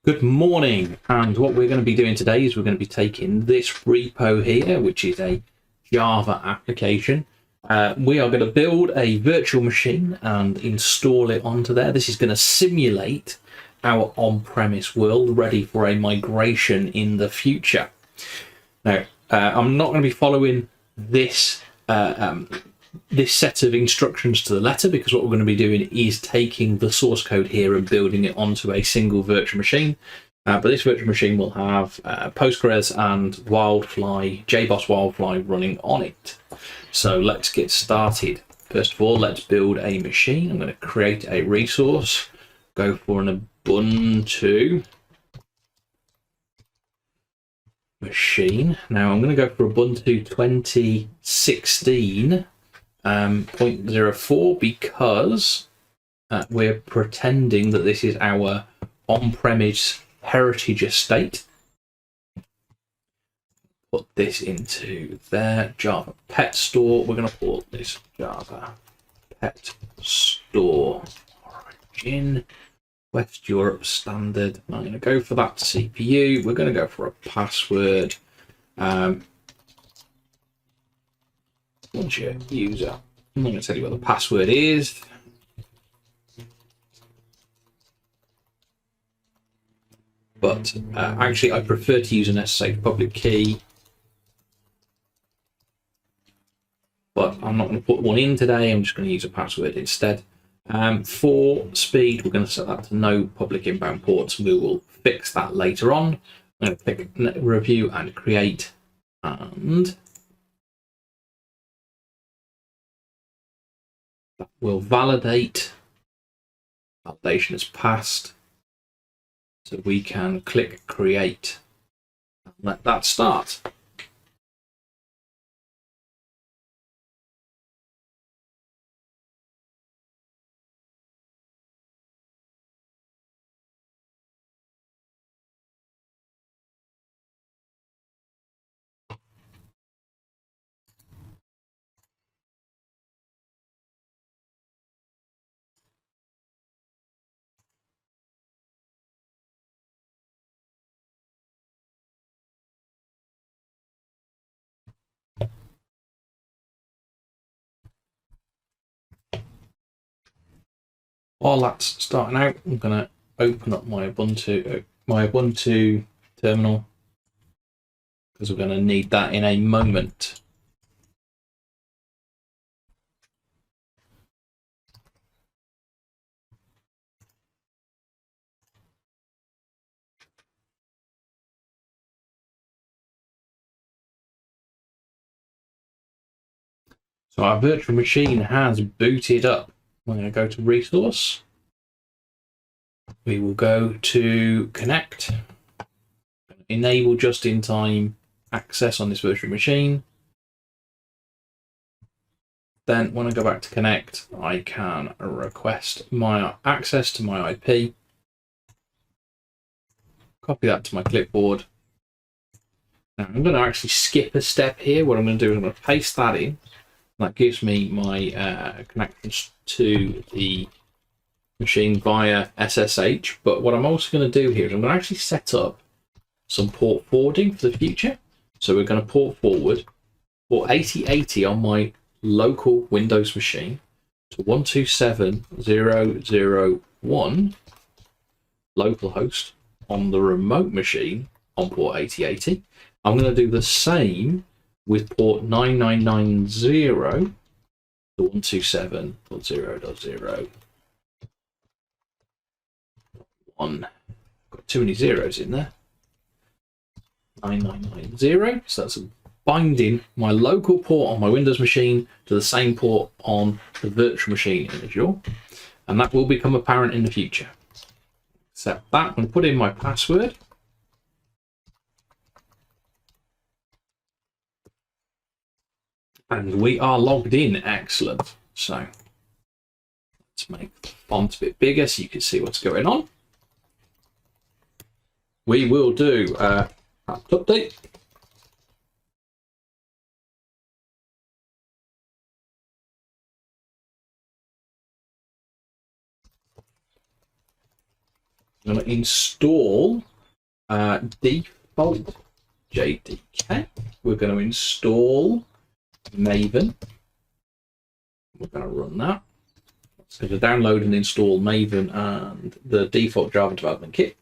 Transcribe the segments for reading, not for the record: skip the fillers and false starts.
Good morning, and what we're going to be doing today is we're going to be taking this repo here, which is a Java application. We are going to build a virtual machine and install it onto there. This is going to simulate our on-premise world ready for a migration in the future. Now, I'm not going to be following this this set of instructions to the letter, because what we're going to be doing is taking the source code here and building it onto a single virtual machine. But this virtual machine will have Postgres and Wildfly, JBoss Wildfly running on it. So let's get started. First of all, let's build a machine. I'm going to create a resource, go for an Ubuntu machine. Now I'm going to go for Ubuntu 2016. 0.04 because we're pretending that this is our on-premise heritage estate. Put this into there. Java PetStore. We're going to put this Java PetStore origin West Europe standard. I'm going to go for that CPU. We're going to go for a password. Once your user, I'm not going to tell you what the password is. But actually, I prefer to use an SSH public key. But I'm not going to put one in today. I'm just going to use a password instead. For speed, we're going to set that to no public inbound ports. We will fix that later on. I'm going to click review and create, and that will validate. Validation is passed. So we can click create and let that start. While that's starting out, I'm going to open up my Ubuntu terminal, because we're going to need that in a moment. So our virtual machine has booted up. I'm going to go to resource. We will go to connect, enable just-in-time access on this virtual machine. Then when I go back to connect, I can request my access to my IP, copy that to my clipboard. Now I'm going to actually skip a step here. What I'm going to do is I'm going to paste that in. That gives me my connections to the machine via SSH. But what I'm also going to do here is I'm going to actually set up some port forwarding for the future. So we're going to port forward port 8080 on my local Windows machine to 127.0.0.1 localhost on the remote machine on port 8080. I'm going to do the same with port 9990 to 127.0.0.1. Got too many zeros in there. 9990. So that's binding my local port on my Windows machine to the same port on the virtual machine in Azure. And that will become apparent in the future. Accept that. I'm going to put in my password. And we are logged in. Excellent. So let's make the font a bit bigger so you can see what's going on. We will do apt update. I'm going to install default JDK. We're going to install Maven. We're going to run that. So to download and install Maven and the default Java development kit.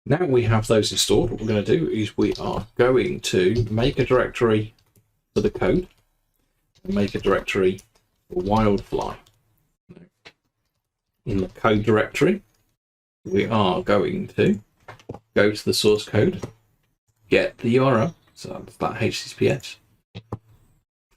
Now we have those installed, what we're going to do is we are going to make a directory for the code and make a directory for Wildfly. In the code directory, we are going to go to the source code, get the URL, so that's that HTTPS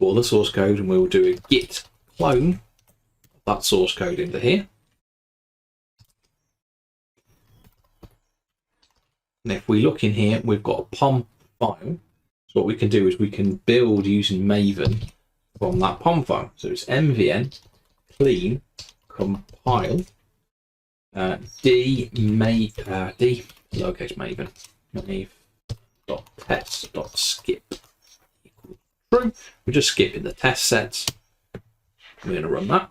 for the source code, and we will do a git clone of that source code into here. And if we look in here, we've got a Pom file. So what we can do is we can build using Maven from that Pom file. So it's mvn clean compile d lowercase maven mave.test.skip equals true. We're just skipping the test sets. We're going to run that.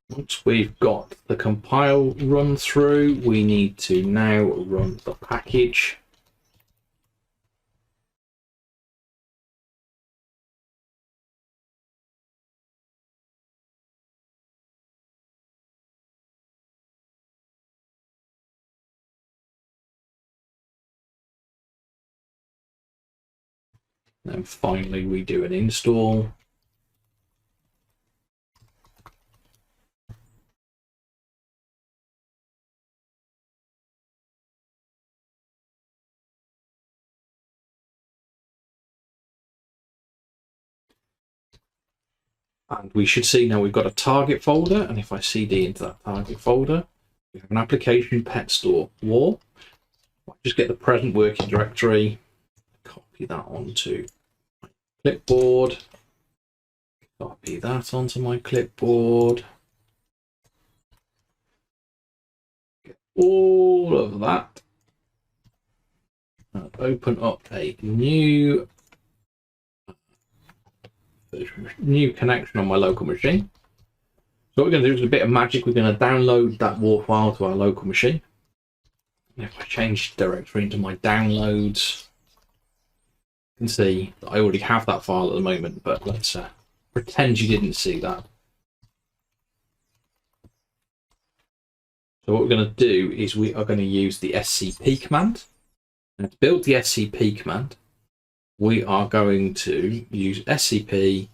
Once we've got the compile run through, we need to now run the package. And finally, we do an install. And we should see now we've got a target folder, and if I cd into that target folder, we have an application PetStore war. I'll just get the present working directory, copy that onto my clipboard, copy that onto my clipboard, get all of that, and open up a new connection on my local machine. So what we're going to do is a bit of magic. We're going to download that war file to our local machine. And if I change directory into my downloads, you can see that I already have that file at the moment, but let's pretend you didn't see that. So what we're going to do is we are going to use the scp command. And to build the scp command, we are going to use scp.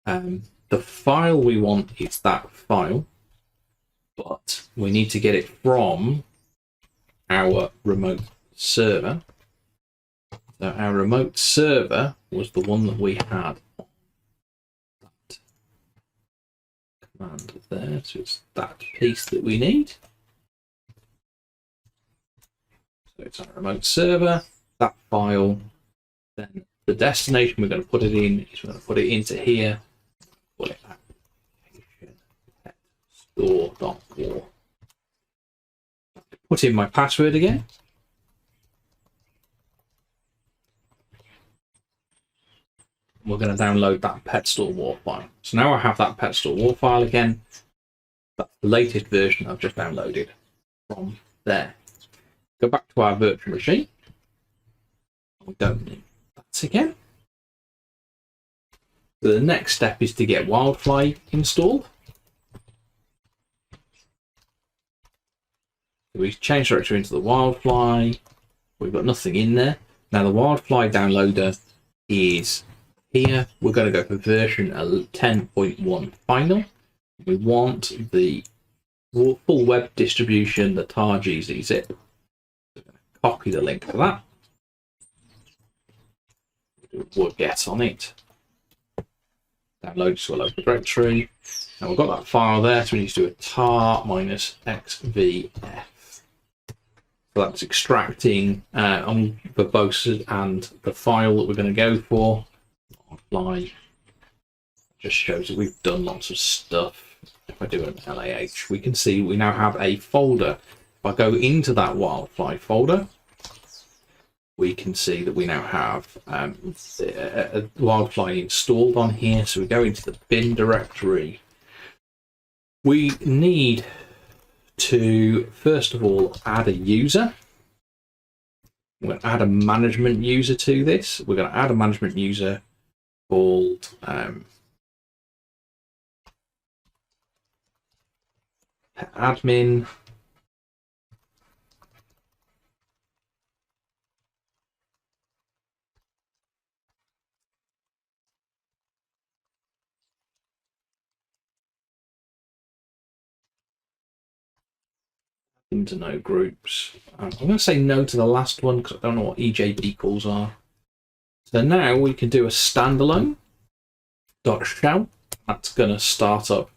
The file we want is that file, but we need to get it from our remote server. So our remote server was the one that we had on that command there. So it's that piece that we need. So it's our remote server, that file. Then the destination we're going to put it in is we're going to put it into here. Call it application PetStore.war. Put in my password again. We're going to download that PetStore WAR file. So now I have that PetStore WAR file again. That's the latest version I've just downloaded from there. Go back to our virtual machine. We don't need that again. So the next step is to get Wildfly installed. We change directory into the Wildfly. We've got nothing in there. Now the Wildfly downloader is here. We're going to go for version 10.1 final. We want the full web distribution, the tar gz zip. We're going to copy the link to that. We'll get on it. Download to a local directory. Now we've got that file there, so we need to do a tar -xvf. So that's extracting on the verbose and the file that we're going to go for. Wildfly just shows that we've done lots of stuff. If I do an LAH, we can see we now have a folder. If I go into that Wildfly folder, we can see that we now have a Wildfly installed on here. So we go into the bin directory. We need to first of all add a user. We're going to add a management user to this. We're going to add a management user called admin. Into no groups. I'm going to say no to the last one because I don't know what EJB calls are. So now we can do a standalone .shell. That's going to start up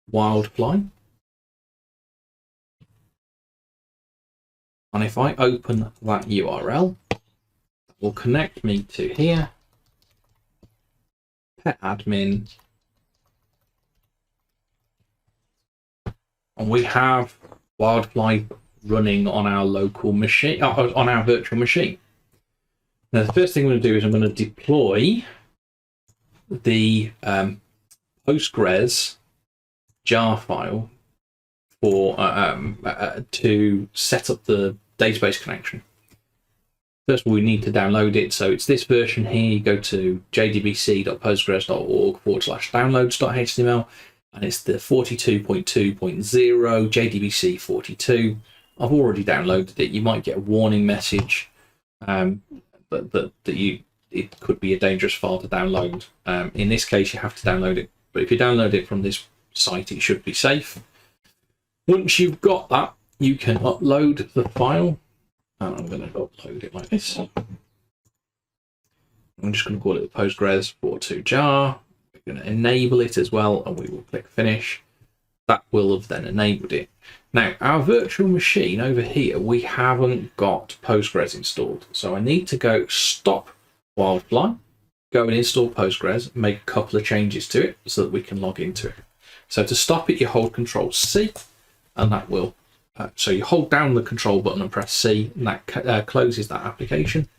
Wildfly. And if I open that URL, it will connect me to here. Pet admin. And we have Wildfly running on our local machine, on our virtual machine. Now, the first thing I'm going to do is I'm going to deploy the Postgres jar file for to set up the database connection. First of all, we need to download it. So it's this version here. You go to jdbc.postgres.org/downloads.html. And it's the 42.2.0 JDBC 42. I've already downloaded it. You might get a warning message that it could be a dangerous file to download. In this case, you have to download it. But if you download it from this site, it should be safe. Once you've got that, you can upload the file. And I'm going to upload it like this. I'm just going to call it the Postgres 42 jar. We're going to enable it as well, and we will click finish. That will have then enabled it. Now, our virtual machine over here, we haven't got Postgres installed. So I need to go stop Wildfly, go and install Postgres, make a couple of changes to it so that we can log into it. So to stop it, you hold Control-C, and that will, so you hold down the control button and press C, and that closes that application.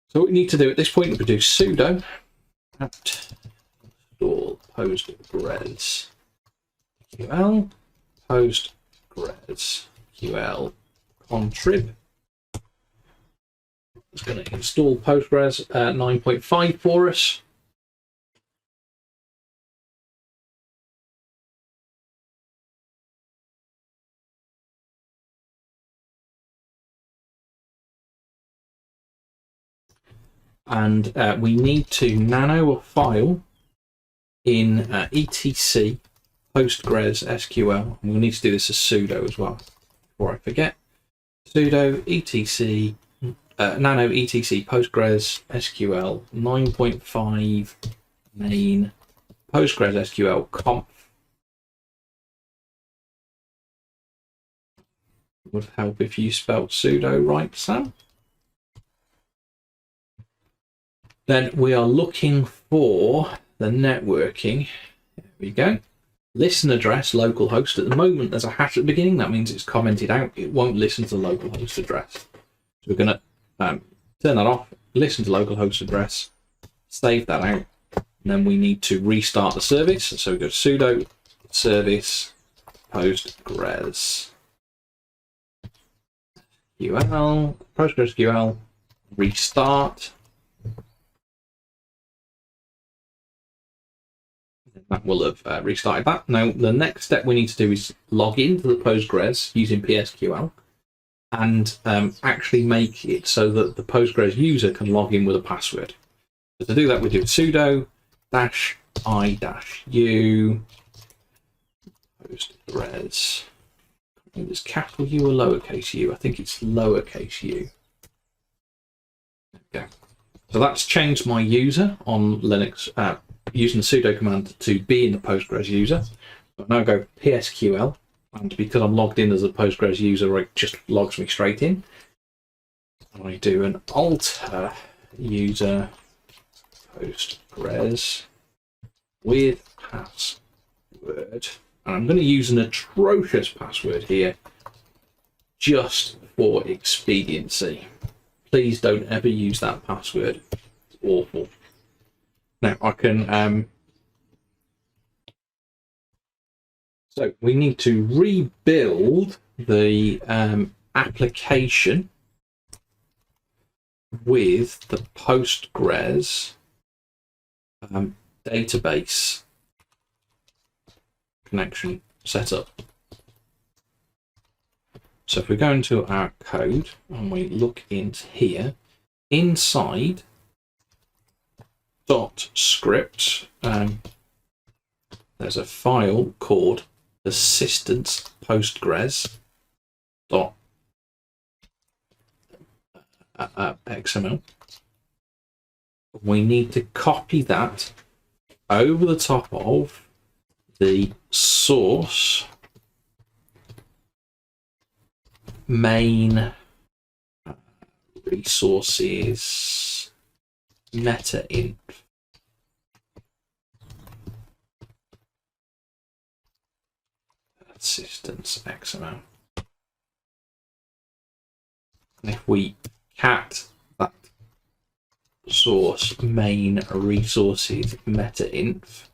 So what we need to do at this point, we do sudo apt install Postgres QL, Postgres QL contrib. It's going to install Postgres 9.5 for us. And we need to nano a file in etc Postgres SQL. And we'll need to do this as sudo as well before I forget. Sudo etc nano etc Postgres SQL 9.5 main Postgres SQL conf. Would help if you spelled sudo right, Sam. Then we are looking for the networking. There we go. Listen address, localhost. At the moment, there's a hash at the beginning. That means it's commented out. It won't listen to the localhost address. So we're going to turn that off. Listen to localhost address. Save that out. And then we need to restart the service. So we go to sudo service Postgres QL, PostgreSQL, restart. That will have restarted that. Now, the next step we need to do is log into the Postgres using PSQL and actually make it so that the Postgres user can log in with a password. So to do that, we do sudo -i-u Postgres. I think it's capital U or lowercase u. I think it's lowercase u. There we go. So that's changed my user on Linux using the sudo command to be in the Postgres user. So now go PSQL, and because I'm logged in as a Postgres user, it just logs me straight in. And I do an alter user Postgres with password. And I'm going to use an atrocious password here just for expediency. Please don't ever use that password. It's awful. Now I can so we need to rebuild the application with the Postgres database connection setup. So if we go into our code and we look into here, inside .script, there's a file called assistance Postgres .xml. We need to copy that over the top of the source main resources meta-inf. Assistance XML. And if we cat that source main resources meta-inf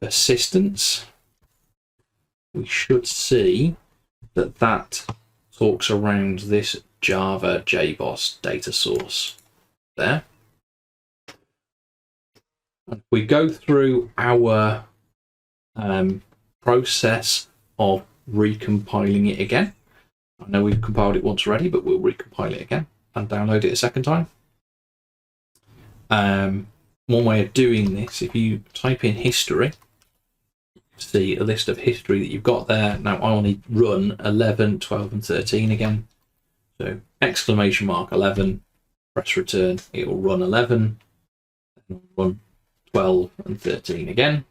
assistance, we should see that that talks around this Java JBoss data source there. And we go through our process of recompiling it again. I know we've compiled it once already, but we'll recompile it again and download it a second time. One way of doing this, if you type in history, see a list of history that you've got there. Now I only run 11, 12 and 13 again. So exclamation mark 11, press return, it will run 11, and run 12 and 13 again.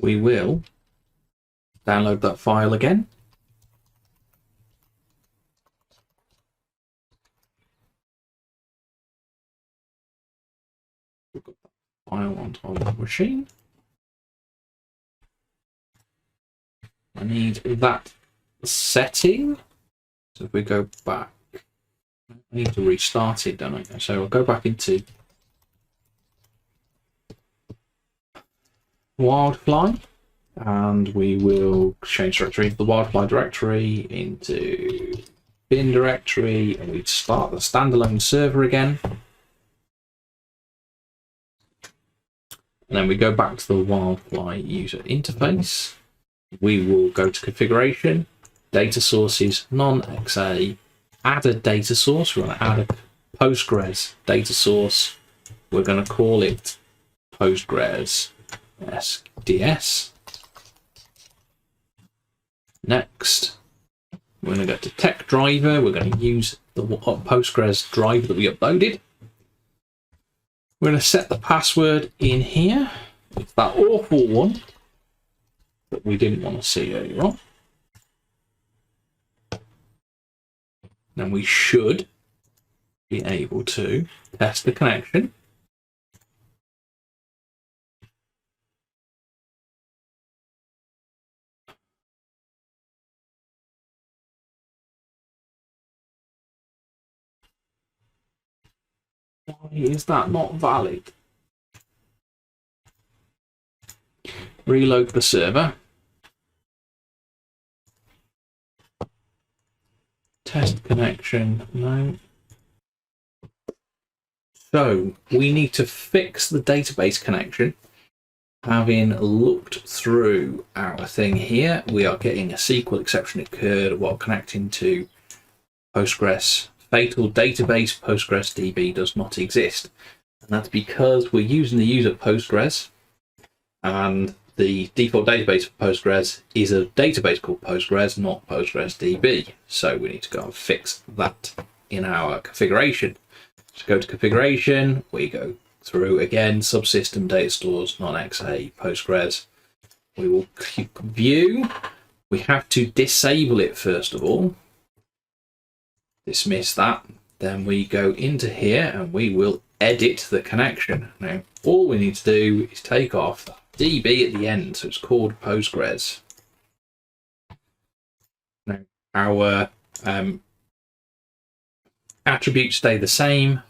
We will download that file again. We've got that file onto our machine. I need that setting. So if we go back, I need to restart it, don't I? So I'll go back into Wildfly, and we will change directory, the Wildfly directory into bin directory, and we start the standalone server again. And then we go back to the Wildfly user interface. We will go to configuration, data sources, non-XA, add a data source. We're going to add a Postgres data source. We're going to call it Postgres SDS. Next, we're going to go to tech driver. We're going to use the Postgres driver that we uploaded. We're going to set the password in here. It's that awful one that we didn't want to see earlier on. Then we should be able to test the connection. Why is that not valid? Reload the server. Test connection. No. So we need to fix the database connection. Having looked through our thing here, we are getting a SQL exception occurred while connecting to Postgres. Fatal database Postgres DB does not exist. And that's because we're using the user Postgres, and the default database for Postgres is a database called Postgres, not Postgres DB. So we need to go and fix that in our configuration. So go to configuration, we go through again, subsystem, data stores, non-XA, Postgres. We will click view. We have to disable it first of all. Dismiss that. Then we go into here and we will edit the connection. Now, all we need to do is take off that DB at the end, so it's called Postgres. Now, our attributes stay the same.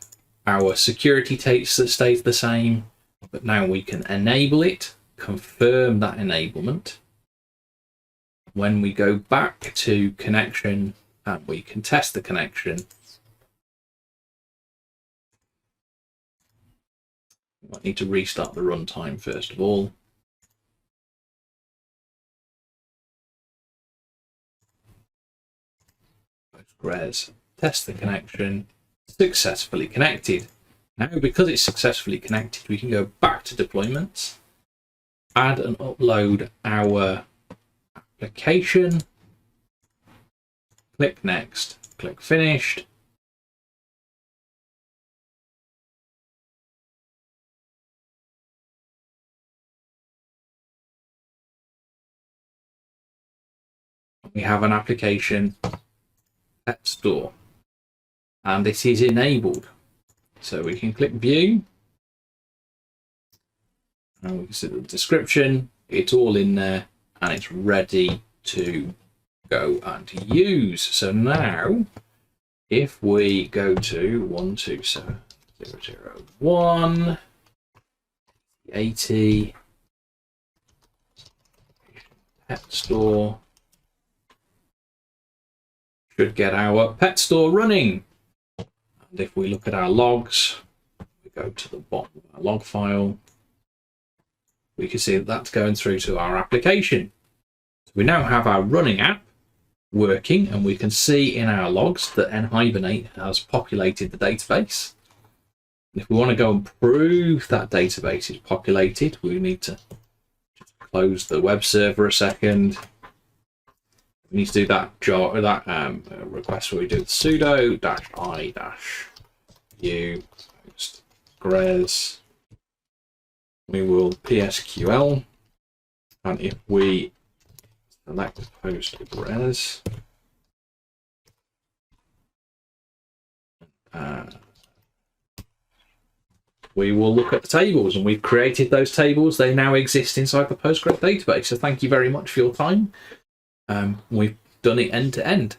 Our security stays the same, but now we can enable it, confirm that enablement. When we go back to connection, and we can test the connection, we might need to restart the runtime first of all. Postgres, test the connection. Successfully connected. Now, because it's successfully connected, we can go back to deployments, add and upload our application, click next, click finished. We have an application PetStore. And this is enabled. So we can click view. And we can see the description. It's all in there and it's ready to go and use. So now, if we go to 127.0.0.1, 80, PetStore, should get our PetStore running. And if we look at our logs, we go to the bottom of our log file, we can see that that's going through to our application. So we now have our running app working, and we can see in our logs that nhibernate has populated the database. And if we want to go and prove that database is populated, we need to just close the web server a second. We need to do that request where we do the sudo -i-u postgres. We will PSQL, and if we select Postgres, we will look at the tables, and we've created those tables. They now exist inside the Postgres database. So thank you very much for your time. We've done it end to end.